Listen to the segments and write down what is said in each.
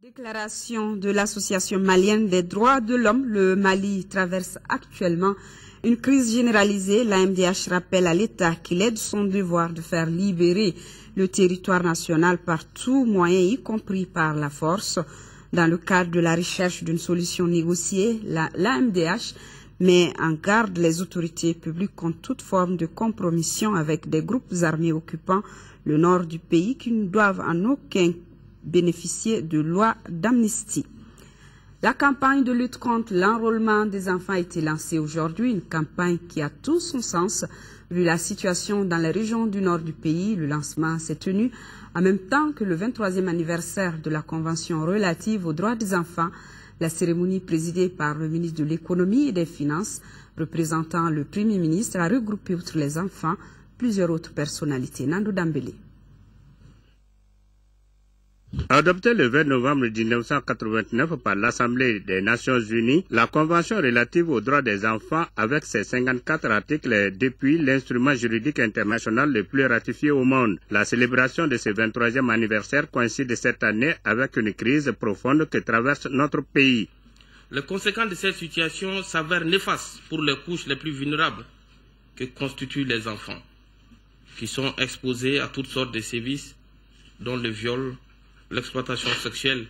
Déclaration de l'Association malienne des droits de l'homme. Le Mali traverse actuellement une crise généralisée. L'AMDH rappelle à l'État qu'il est de son devoir de faire libérer le territoire national par tout moyen, y compris par la force. Dans le cadre de la recherche d'une solution négociée, l'AMDH met en garde les autorités publiques contre toute forme de compromission avec des groupes armés occupant le nord du pays qui ne doivent en aucun cas bénéficier de lois d'amnistie. La campagne de lutte contre l'enrôlement des enfants a été lancée aujourd'hui, une campagne qui a tout son sens vu la situation dans les régions du nord du pays. Le lancement s'est tenu en même temps que le 23e anniversaire de la Convention relative aux droits des enfants. La cérémonie présidée par le ministre de l'Économie et des Finances, représentant le Premier ministre, a regroupé outre les enfants plusieurs autres personnalités. Nando Dambélé. Adoptée le 20 novembre 1989 par l'Assemblée des Nations Unies, la Convention relative aux droits des enfants, avec ses 54 articles, est depuis l'instrument juridique international le plus ratifié au monde. La célébration de ce 23e anniversaire coïncide cette année avec une crise profonde que traverse notre pays. Les conséquences de cette situation s'avèrent néfastes pour les couches les plus vulnérables que constituent les enfants, qui sont exposés à toutes sortes de sévices, dont le viol, l'exploitation sexuelle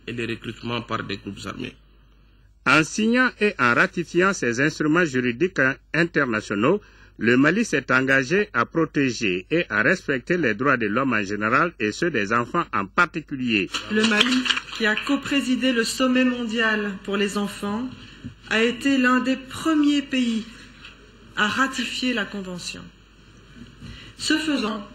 et le recrutement par des groupes armés. En signant et en ratifiant ces instruments juridiques internationaux, le Mali s'est engagé à protéger et à respecter les droits de l'homme en général et ceux des enfants en particulier. Le Mali, qui a coprésidé le sommet mondial pour les enfants, a été l'un des premiers pays à ratifier la Convention. Ce faisant,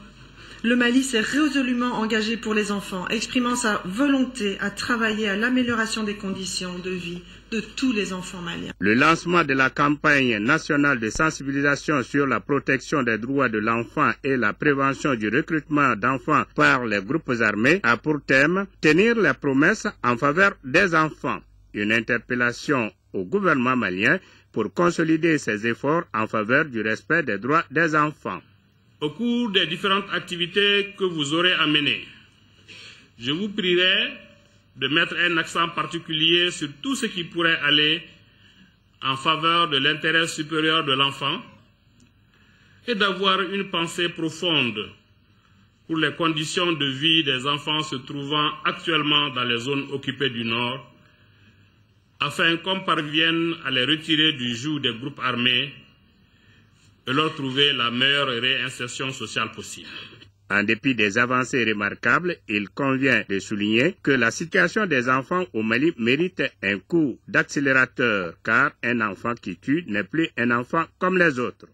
le Mali s'est résolument engagé pour les enfants, exprimant sa volonté à travailler à l'amélioration des conditions de vie de tous les enfants maliens. Le lancement de la campagne nationale de sensibilisation sur la protection des droits de l'enfant et la prévention du recrutement d'enfants par les groupes armés a pour thème « Tenir les promesses en faveur des enfants ». Une interpellation au gouvernement malien pour consolider ses efforts en faveur du respect des droits des enfants. Au cours des différentes activités que vous aurez à mener, je vous prierai de mettre un accent particulier sur tout ce qui pourrait aller en faveur de l'intérêt supérieur de l'enfant et d'avoir une pensée profonde pour les conditions de vie des enfants se trouvant actuellement dans les zones occupées du Nord, afin qu'on parvienne à les retirer du joug des groupes armés et leur trouver la meilleure réinsertion sociale possible. En dépit des avancées remarquables, il convient de souligner que la situation des enfants au Mali mérite un coup d'accélérateur, car un enfant qui tue n'est plus un enfant comme les autres.